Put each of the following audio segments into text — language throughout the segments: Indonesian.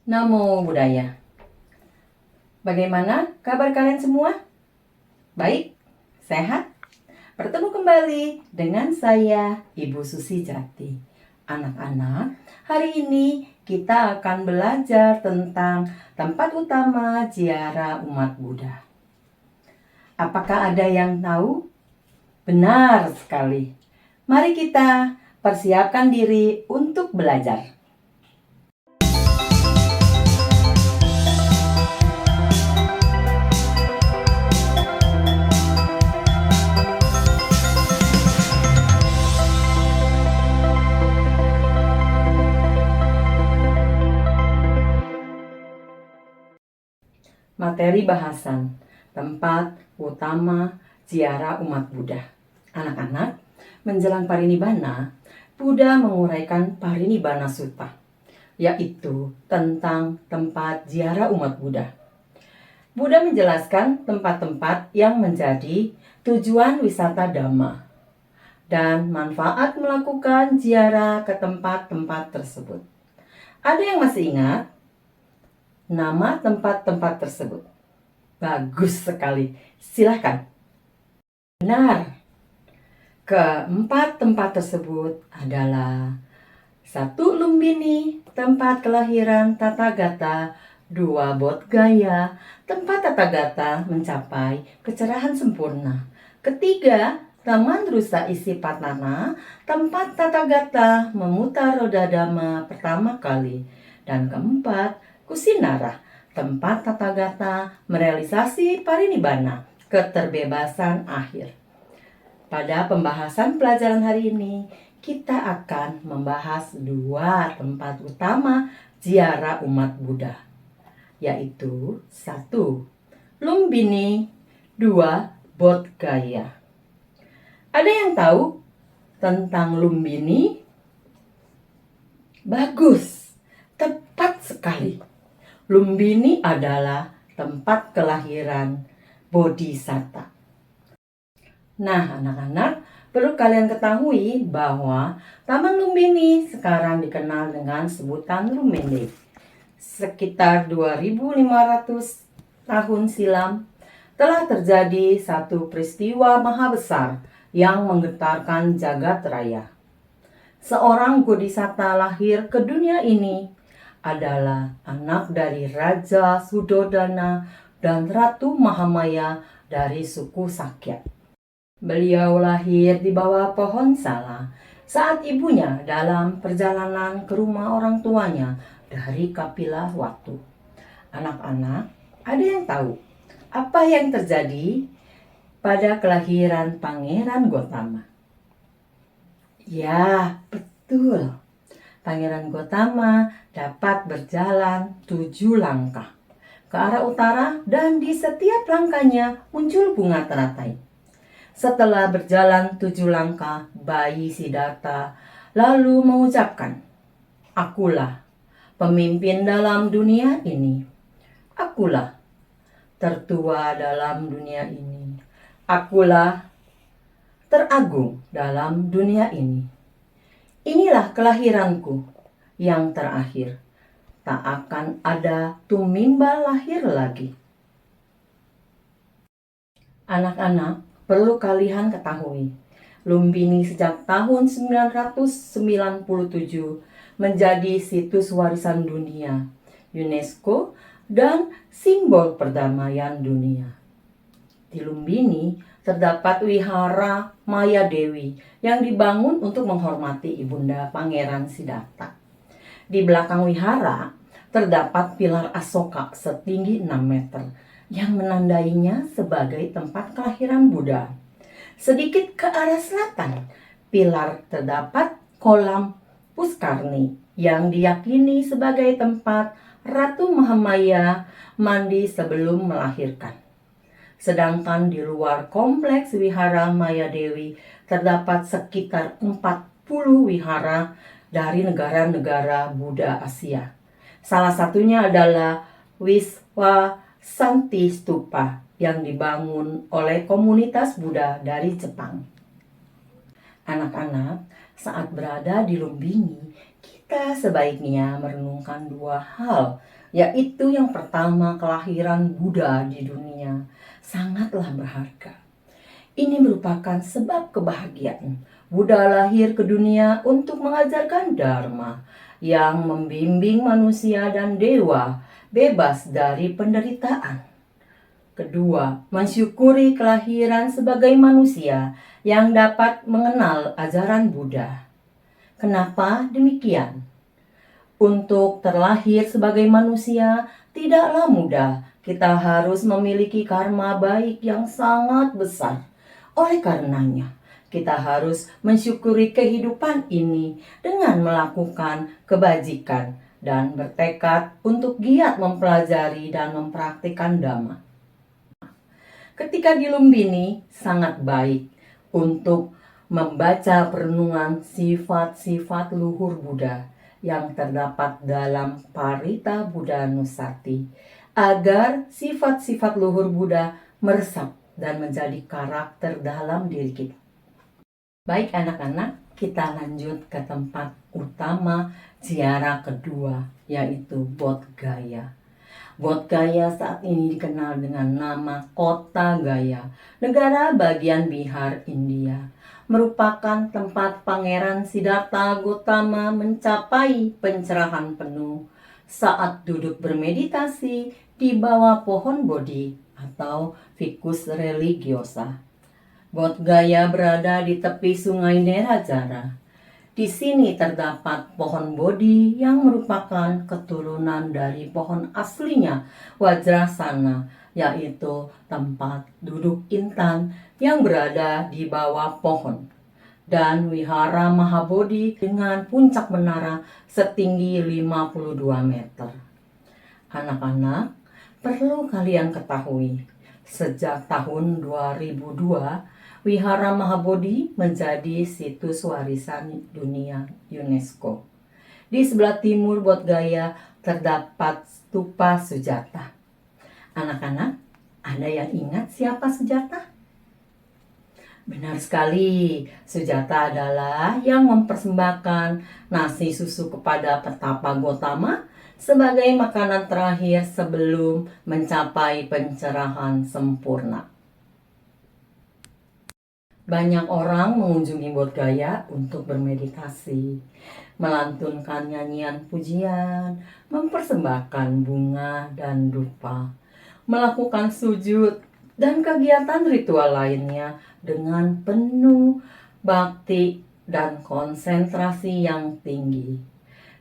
Namo Buddhaya. Bagaimana kabar kalian semua? Baik? Sehat? Bertemu kembali dengan saya, Ibu Susi Jati. Anak-anak, hari ini kita akan belajar tentang tempat utama ziarah umat Buddha. Apakah ada yang tahu? Benar sekali. Mari kita persiapkan diri untuk belajar. Materi bahasan, tempat utama ziarah umat Buddha. Anak-anak, menjelang Parinibbana, Buddha menguraikan Parinibbana Sutta, yaitu tentang tempat ziarah umat Buddha. Buddha menjelaskan tempat-tempat yang menjadi tujuan wisata Dhamma dan manfaat melakukan ziarah ke tempat-tempat tersebut. Ada yang masih ingat nama tempat-tempat tersebut? Bagus sekali. Silahkan. Benar. Keempat tempat tersebut adalah 1. Lumbini, tempat kelahiran Tathagata. 2. Bodh Gaya, tempat Tathagata mencapai kecerahan sempurna. 3. Taman Rusa Isipatana, tempat Tathagata memutar roda Dhamma pertama kali. Dan 4. Kusinara, tempat Tathagata merealisasi Parinibbana, keterbebasan akhir. Pada pembahasan pelajaran hari ini, kita akan membahas 2 tempat utama ziarah umat Buddha, yaitu 1. Lumbini, 2. Bodh Gaya. Ada yang tahu tentang Lumbini? Bagus, tepat sekali. Lumbini adalah tempat kelahiran Bodhisatta. Nah, anak-anak, perlu kalian ketahui bahwa Taman Lumbini sekarang dikenal dengan sebutan Lumende. Sekitar 2500 tahun silam telah terjadi satu peristiwa maha besar yang menggetarkan jagat raya. Seorang Bodhisatta lahir ke dunia ini adalah anak dari Raja Sudodana dan Ratu Mahamaya dari suku Sakya. Beliau lahir di bawah pohon sala saat ibunya dalam perjalanan ke rumah orang tuanya dari Kapilah Watu. Anak-anak, ada yang tahu apa yang terjadi pada kelahiran Pangeran Gotama? Ya, betul. Pangeran Gotama dapat berjalan 7 langkah ke arah utara dan di setiap langkahnya muncul bunga teratai. Setelah berjalan 7 langkah, bayi Siddhartha lalu mengucapkan, "Akulah pemimpin dalam dunia ini. Akulah tertua dalam dunia ini. Akulah teragung dalam dunia ini. Inilah kelahiranku yang terakhir. Tak akan ada tumimbal lahir lagi." Anak-anak, perlu kalian ketahui, Lumbini sejak tahun 997 menjadi situs warisan dunia UNESCO dan simbol perdamaian dunia. Di Lumbini terdapat wihara Maya Dewi yang dibangun untuk menghormati ibunda Pangeran Siddhartha. Di belakang wihara terdapat pilar Asoka setinggi 6 meter yang menandainya sebagai tempat kelahiran Buddha. Sedikit ke arah selatan, pilar terdapat kolam Puskarni yang diyakini sebagai tempat Ratu Mahamaya mandi sebelum melahirkan. Sedangkan di luar kompleks wihara Maya Dewi terdapat sekitar 40 wihara dari negara-negara Buddha Asia. Salah satunya adalah Wiswa Santi Stupa yang dibangun oleh komunitas Buddha dari Jepang. Anak-anak, saat berada di Lumbini, kita kita sebaiknya merenungkan dua hal, yaitu yang pertama, kelahiran Buddha di dunia sangatlah berharga. Ini merupakan sebab kebahagiaan. Buddha lahir ke dunia untuk mengajarkan Dharma yang membimbing manusia dan dewa bebas dari penderitaan. Kedua, mensyukuri kelahiran sebagai manusia yang dapat mengenal ajaran Buddha. Kenapa demikian? Untuk terlahir sebagai manusia tidaklah mudah. Kita harus memiliki karma baik yang sangat besar. Oleh karenanya, kita harus mensyukuri kehidupan ini dengan melakukan kebajikan dan bertekad untuk giat mempelajari dan mempraktikkan Dhamma. Ketika di Lumbini, sangat baik untuk membaca perenungan sifat-sifat luhur Buddha yang terdapat dalam Parita Buddha Nusati, agar sifat-sifat luhur Buddha meresap dan menjadi karakter dalam diri kita. Baik anak-anak, kita lanjut ke tempat utama ziarah kedua, yaitu Bodh Gaya. Bodh Gaya saat ini dikenal dengan nama Kota Gaya, negara bagian Bihar, India. Merupakan tempat Pangeran Siddhartha Gautama mencapai pencerahan penuh saat duduk bermeditasi di bawah pohon Bodhi atau Ficus religiosa. Bodh Gaya berada di tepi sungai Nerajara. Di sini terdapat pohon Bodhi yang merupakan keturunan dari pohon aslinya Wajrasana, yaitu tempat duduk intan yang berada di bawah pohon. Dan Wihara Mahabodhi dengan puncak menara setinggi 52 meter. Anak-anak, perlu kalian ketahui, sejak tahun 2002, Wihara Mahabodhi menjadi situs warisan dunia UNESCO. Di sebelah timur Bodh Gaya terdapat stupa Sujata. Anak-anak, ada yang ingat siapa Sujata? Benar sekali, Sujata adalah yang mempersembahkan nasi susu kepada petapa Gautama sebagai makanan terakhir sebelum mencapai pencerahan sempurna. Banyak orang mengunjungi Bodh Gaya untuk bermeditasi, melantunkan nyanyian pujian, mempersembahkan bunga dan dupa, melakukan sujud dan kegiatan ritual lainnya dengan penuh bakti dan konsentrasi yang tinggi.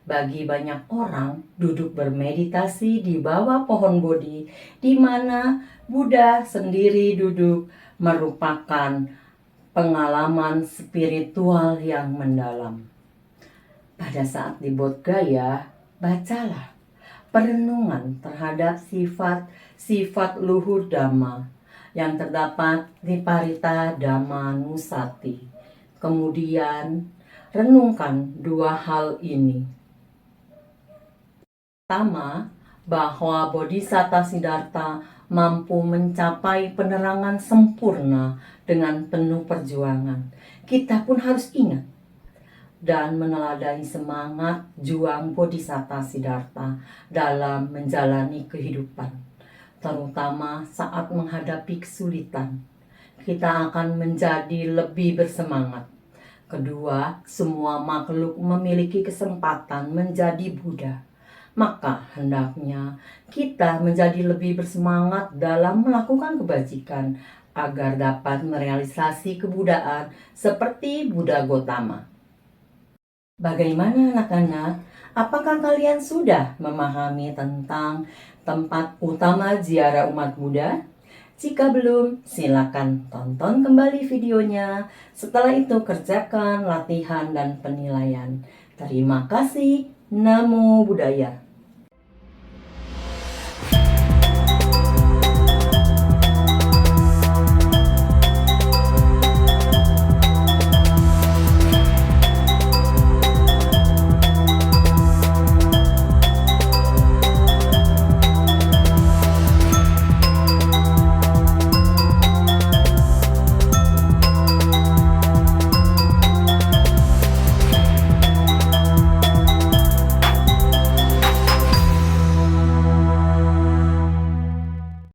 Bagi banyak orang, duduk bermeditasi di bawah pohon Bodhi, di mana Buddha sendiri duduk, merupakan pengalaman spiritual yang mendalam. Pada saat di Bodh Gaya, bacalah perenungan terhadap sifat-sifat luhur Dhamma yang terdapat di Parita Dhamma Nusati. Kemudian, renungkan dua hal ini. Pertama, bahwa Bodhisatta Siddhartha mampu mencapai penerangan sempurna dengan penuh perjuangan. Kita pun harus ingat dan meneladani semangat juang Bodhisatta Siddhartha dalam menjalani kehidupan, terutama saat menghadapi kesulitan. Kita akan menjadi lebih bersemangat. Kedua, semua makhluk memiliki kesempatan menjadi Buddha. Maka hendaknya kita menjadi lebih bersemangat dalam melakukan kebajikan agar dapat merealisasi kebudaan seperti Buddha Gautama. Bagaimana anak-anak? Apakah kalian sudah memahami tentang tempat utama ziarah umat Buddha? Jika belum, silakan tonton kembali videonya. Setelah itu kerjakan latihan dan penilaian. Terima kasih. Namo Buddhaya.